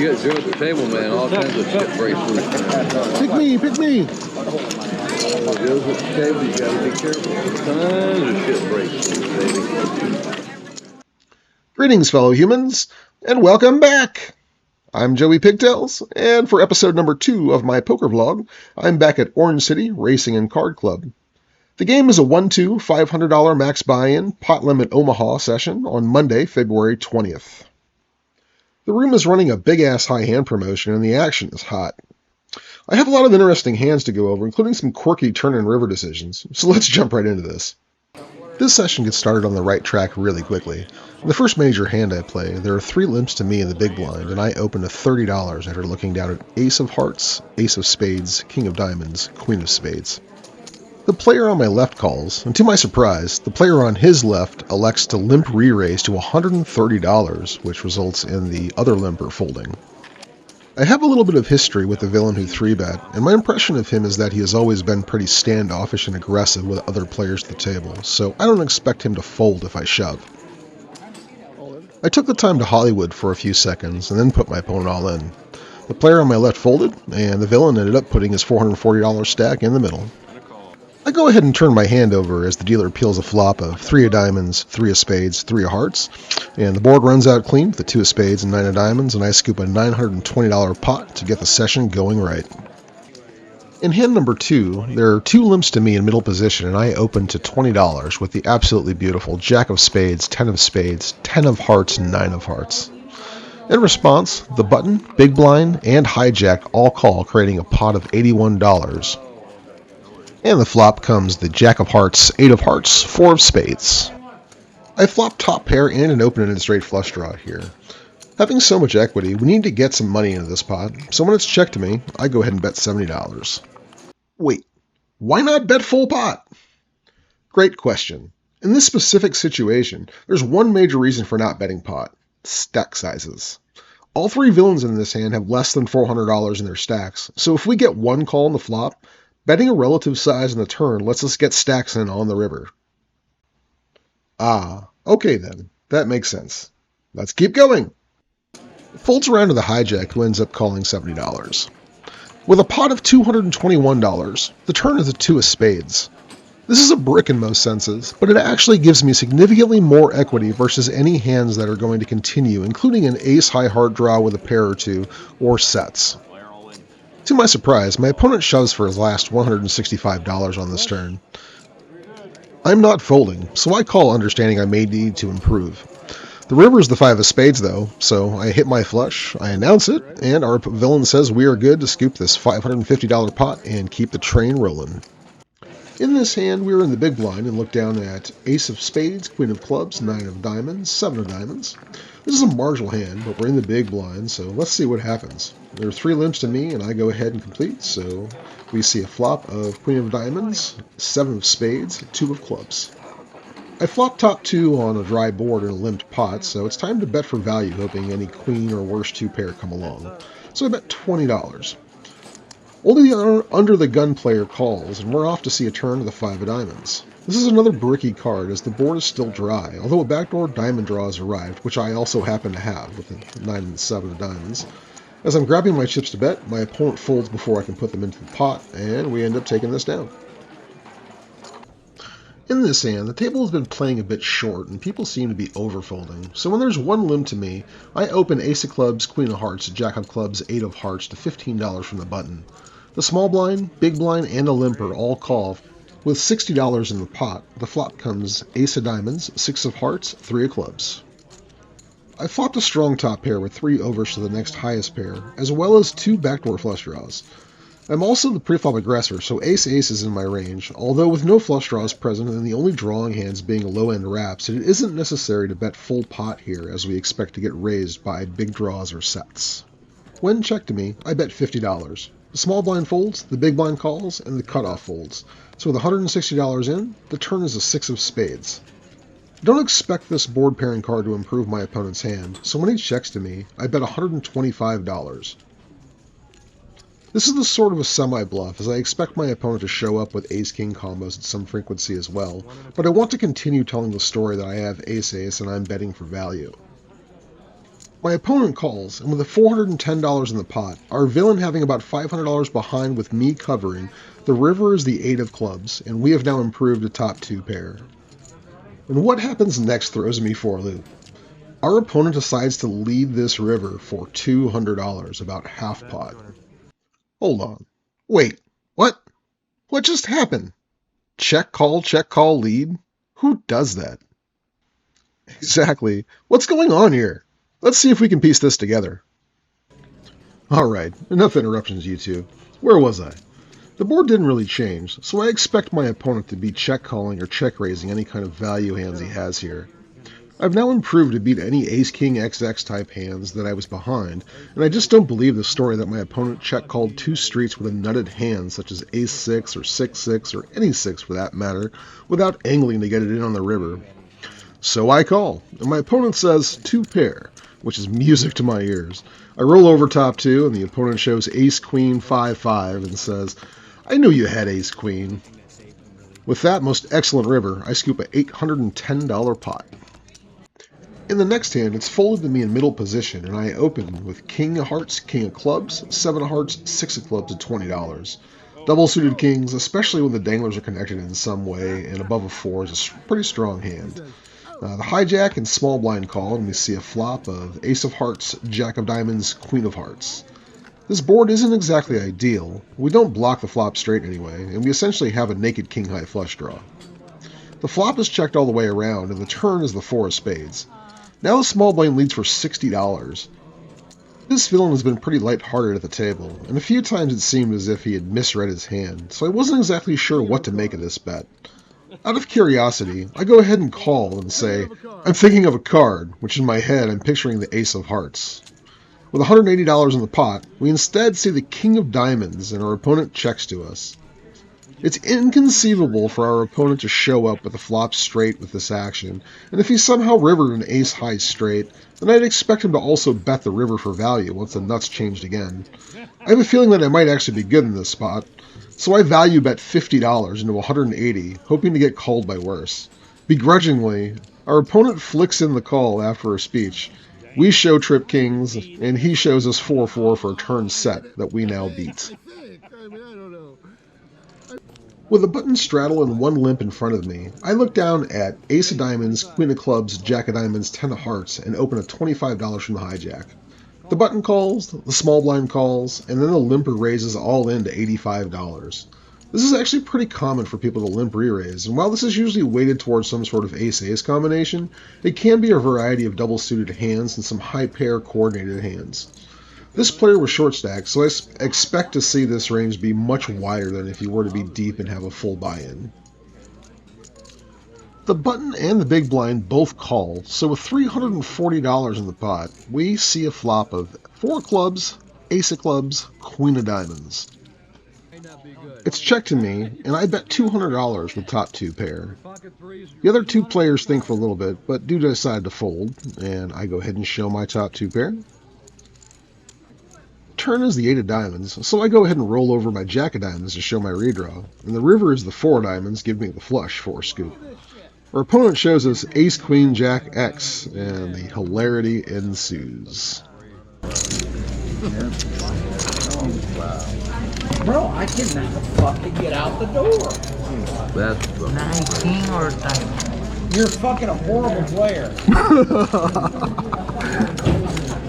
get Joe at the table, man, all kinds of shit breaks loose. Pick me, pick me. Joe's at the table, you gotta be careful. Tons of shit breaks loose, baby. Greetings, fellow humans, and welcome back. I'm Joey Pigtails, and for episode number 2 of my poker vlog, I'm back at Orange City Racing and Card Club. The game is a 1-2 $500 max buy-in Pot Limit Omaha Session on Monday, February 20th. The room is running a big-ass high hand promotion, and the action is hot. I have a lot of interesting hands to go over, including some quirky turn and river decisions, so let's jump right into this. This session gets started on the right track really quickly. In the first major hand I play, there are 3 limps to me in the big blind, and I open to $30 after looking down at Ace of Hearts, Ace of Spades, King of Diamonds, Queen of Spades. The player on my left calls, and to my surprise, the player on his left elects to limp re-raise to $130, which results in the other limper folding. I have a little bit of history with the villain who 3-bet, and my impression of him is that he has always been pretty standoffish and aggressive with other players at the table, so I don't expect him to fold if I shove. I took the time to Hollywood for a few seconds, and then put my opponent all in. The player on my left folded, and the villain ended up putting his $440 stack in the middle. I go ahead and turn my hand over as the dealer peels a flop of 3 of diamonds, 3 of spades, 3 of hearts, and the board runs out clean with the 2 of spades and 9 of diamonds, and I scoop a $920 pot to get the session going right. In hand number 2, there are 2 limps to me in middle position, and I open to $20 with the absolutely beautiful Jack of spades, 10 of spades, 10 of hearts, and 9 of hearts. In response, the button, big blind, and hijack all call, creating a pot of $81. And the flop comes the Jack of Hearts, 8 of Hearts, 4 of Spades. I flop top pair and an open-ended straight flush draw here. Having so much equity, we need to get some money into this pot, so when it's checked to me, I go ahead and bet $70. Wait, why not bet full pot? Great question. In this specific situation, there's one major reason for not betting pot: stack sizes. All 3 villains in this hand have less than $400 in their stacks, so if we get one call on the flop, betting a relative size in the turn lets us get stacks in on the river. Ah, okay then. That makes sense. Let's keep going. It folds around to the hijack, who ends up calling $70. With a pot of $221, the turn is a 2 of spades. This is a brick in most senses, but it actually gives me significantly more equity versus any hands that are going to continue, including an ace high heart draw with a pair or 2, or sets. To my surprise, my opponent shoves for his last $165 on this turn. I'm not folding, so I call, understanding I may need to improve. The river is the 5 of spades though, so I hit my flush, I announce it, and our villain says we are good to scoop this $550 pot and keep the train rolling. In this hand, we are in the big blind and look down at Ace of Spades, Queen of Clubs, 9 of Diamonds, 7 of Diamonds. This is a marginal hand, but we're in the big blind, so let's see what happens. There are 3 limps to me, and I go ahead and complete, so we see a flop of Queen of Diamonds, 7 of Spades, 2 of Clubs. I flop top 2 on a dry board in a limped pot, so it's time to bet for value, hoping any queen or worse 2 pair come along. So I bet $20. Only the under-the-gun player calls, and we're off to see a turn to the 5 of diamonds. This is another bricky card, as the board is still dry, although a backdoor diamond draw has arrived, which I also happen to have, with the 9 and 7 of diamonds. As I'm grabbing my chips to bet, my opponent folds before I can put them into the pot, and we end up taking this down. In this hand, the table has been playing a bit short, and people seem to be overfolding, so when there's 1 limp to me, I open Ace of Clubs, Queen of Hearts, Jack of Clubs, 8 of Hearts to $15 from the button. The small blind, big blind, and a limper all call. With $60 in the pot, the flop comes Ace of Diamonds, 6 of Hearts, 3 of Clubs. I flopped a strong top pair with 3 overs to the next highest pair, as well as 2 backdoor flush draws. I'm also the preflop aggressor, so ace-ace is in my range, although with no flush draws present and the only drawing hands being low-end wraps, it isn't necessary to bet full pot here, as we expect to get raised by big draws or sets. When checked to me, I bet $50. The small blind folds, the big blind calls, and the cutoff folds. So with $160 in, the turn is a 6 of spades. I don't expect this board pairing card to improve my opponent's hand, so when he checks to me, I bet $125. This is the sort of a semi-bluff, as I expect my opponent to show up with ace-king combos at some frequency as well, but I want to continue telling the story that I have ace-ace and I'm betting for value. My opponent calls, and with $410 in the pot, our villain having about $500 behind with me covering, the river is the 8 of clubs, and we have now improved to top 2 pair. And what happens next throws me for a loop. Our opponent decides to lead this river for $200, about half pot. Hold on. Wait, what? What just happened? Check, call, lead? Who does that? Exactly. What's going on here? Let's see if we can piece this together. Alright, enough interruptions, you two. Where was I? The board didn't really change, so I expect my opponent to be check calling or check raising any kind of value hands he has here. I've now improved to beat any Ace-King XX type hands that I was behind, and I just don't believe the story that my opponent check called 2 streets with a nutted hand such as Ace-6 or 6-6 or any 6 for that matter, without angling to get it in on the river. So I call, and my opponent says 2 pair, which is music to my ears. I roll over top 2, and the opponent shows Ace-Queen 5-5 and says, I knew you had Ace-Queen. With that most excellent river, I scoop a $810 pot. In the next hand, it's folded to me in middle position, and I open with King of Hearts, King of Clubs, 7 of Hearts, 6 of Clubs at $20. Double suited kings, especially when the danglers are connected in some way, and above a 4 is a pretty strong hand. The hijack and small blind call, and we see a flop of Ace of Hearts, Jack of Diamonds, Queen of Hearts. This board isn't exactly ideal. We don't block the flop straight anyway, and we essentially have a naked king-high flush draw. The flop is checked all the way around, and the turn is the 4 of spades. Now the small blind leads for $60. This villain has been pretty light-hearted at the table, and a few times it seemed as if he had misread his hand, so I wasn't exactly sure what to make of this bet. Out of curiosity, I go ahead and call and say, I'm thinking of a card, which in my head I'm picturing the Ace of Hearts. With $180 in the pot, we instead see the King of Diamonds, and our opponent checks to us. It's inconceivable for our opponent to show up with a flop straight with this action, and if he somehow rivered an ace-high straight, then I'd expect him to also bet the river for value once the nuts changed again. I have a feeling that I might actually be good in this spot, so I value bet $50 into $180, hoping to get called by worse. Begrudgingly, our opponent flicks in the call after a speech. We show trip kings, and he shows us 4-4 for a turn set that we now beat. With a button straddle and 1 limp in front of me, I look down at Ace of Diamonds, Queen of Clubs, Jack of Diamonds, 10 of Hearts, and open a $25 from the hijack. The button calls, the small blind calls, and then the limper raises all in to $85. This is actually pretty common for people to limp re-raise, and while this is usually weighted towards some sort of ace-ace combination, it can be a variety of double-suited hands and some high-pair coordinated hands. This player was short stacked, so I expect to see this range be much wider than if you were to be deep and have a full buy-in. The button and the big blind both call, so with $340 in the pot, we see a flop of 4 clubs, Ace of Clubs, Queen of Diamonds. It's checked to me, and I bet $200 with top 2 pair. The other 2 players think for a little bit, but do decide to fold, and I go ahead and show my top 2 pair. Turn is the 8 of Diamonds, so I go ahead and roll over my Jack of Diamonds to show my redraw, and the river is the 4 of Diamonds, give me the flush for a scoop. Our opponent shows us Ace, Queen, Jack, X, and the hilarity ensues. Bro, I cannot fucking get out the door. That's 19 or 10. You're fucking a horrible player.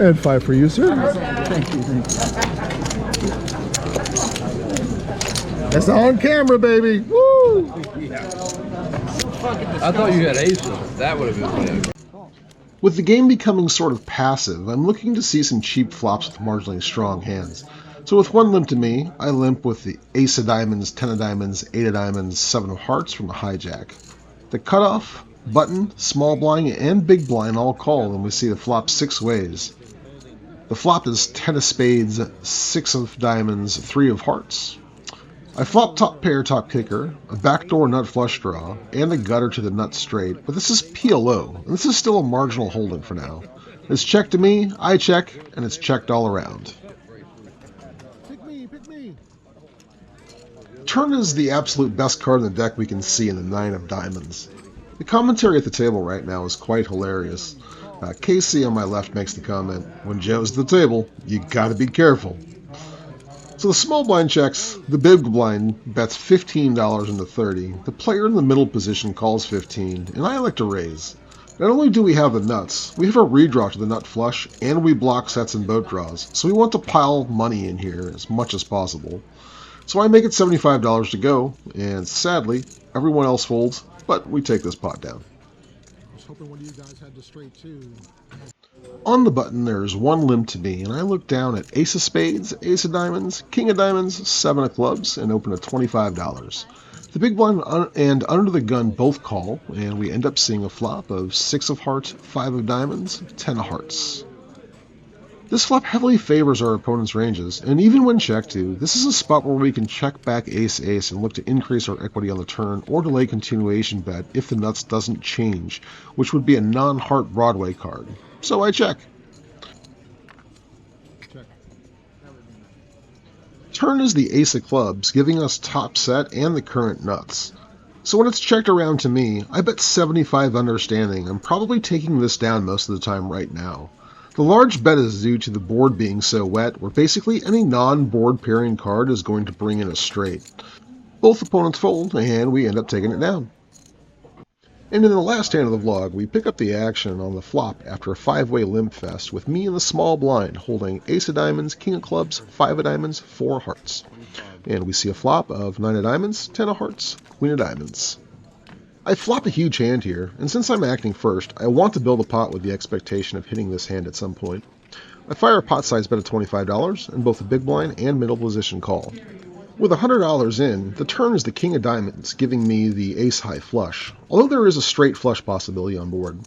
And 5 for you, sir. Thank you. It's on camera, baby. Woo! I thought you had aces. That would have been good. With the game becoming sort of passive, I'm looking to see some cheap flops with marginally strong hands. So with 1 limp to me, I limp with the Ace of Diamonds, 10 of Diamonds, 8 of Diamonds, 7 of Hearts from the hijack. The cutoff, button, small blind, and big blind all call, and we see the flop 6 ways. The flop is 10 of Spades, 6 of Diamonds, 3 of Hearts. I flop top pair, top kicker, a backdoor nut flush draw, and a gutter to the nut straight, but this is PLO, and this is still a marginal holding for now. It's checked to me, I check, and it's checked all around. Pick me. Turn is the absolute best card in the deck we can see in the 9 of Diamonds. The commentary at the table right now is quite hilarious. Casey on my left makes the comment, when Joe's at the table, you gotta be careful. So the small blind checks, the big blind bets $15 into 30, the player in the middle position calls 15, and I elect to raise. Not only do we have the nuts, we have a redraw to the nut flush, and we block sets and boat draws, so we want to pile money in here as much as possible. So I make it $75 to go, and sadly, everyone else folds, but we take this pot down. I was hoping one of you guys had the straight too. On the button, there is one limp to me, and I look down at ace of spades, ace of diamonds, king of diamonds, seven of clubs, and open at $25. The big blind and under the gun both call, and we end up seeing a flop of six of hearts, five of diamonds, 10 of hearts. This flop heavily favors our opponent's ranges, and even when checked to, this is a spot where we can check back ace-ace and look to increase our equity on the turn or delay continuation bet if the nuts doesn't change, which would be a non-heart Broadway card. So I check. Turn is the ace of clubs, giving us top set and the current nuts. So when it's checked around to me, I bet 75 understanding I'm probably taking this down most of the time right now. The large bet is due to the board being so wet, where basically any non-board pairing card is going to bring in a straight. Both opponents fold, and we end up taking it down. And in the last hand of the vlog, we pick up the action on the flop after a five-way limp fest with me in the small blind holding ace of diamonds, king of clubs, five of diamonds, four of hearts. And we see a flop of nine of diamonds, 10 of hearts, queen of diamonds. I flop a huge hand here, and since I'm acting first, I want to build a pot with the expectation of hitting this hand at some point. I fire a pot size bet of $25, and both the big blind and middle position call. With $100 in, the turn is the king of diamonds, giving me the ace-high flush, although there is a straight flush possibility on board.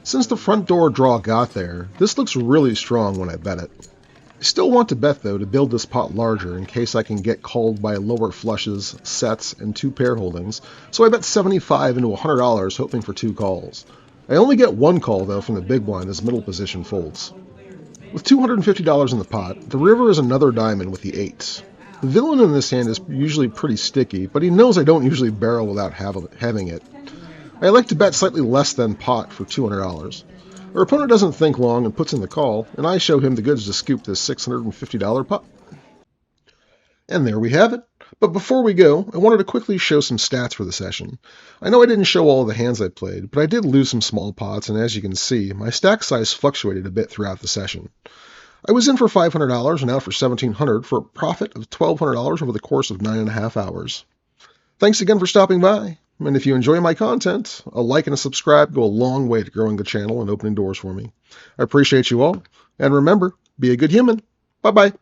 Since the front door draw got there, this looks really strong when I bet it. I still want to bet, though, to build this pot larger in case I can get called by lower flushes, sets, and two pair holdings, so I bet $75 into $100 hoping for two calls. I only get one call, though, from the big blind as middle position folds. With $250 in the pot, the river is another diamond with the eights. The villain in this hand is usually pretty sticky, but he knows I don't usually barrel without having it. I like to bet slightly less than pot for $200. Our opponent doesn't think long and puts in the call, and I show him the goods to scoop this $650 pot. And there we have it. But before we go, I wanted to quickly show some stats for the session. I know I didn't show all of the hands I played, but I did lose some small pots, and as you can see, my stack size fluctuated a bit throughout the session. I was in for $500 and out for $1,700 for a profit of $1,200 over the course of 9.5 hours. Thanks again for stopping by. And if you enjoy my content, a like and a subscribe go a long way to growing the channel and opening doors for me. I appreciate you all. And remember, be a good human. Bye-bye.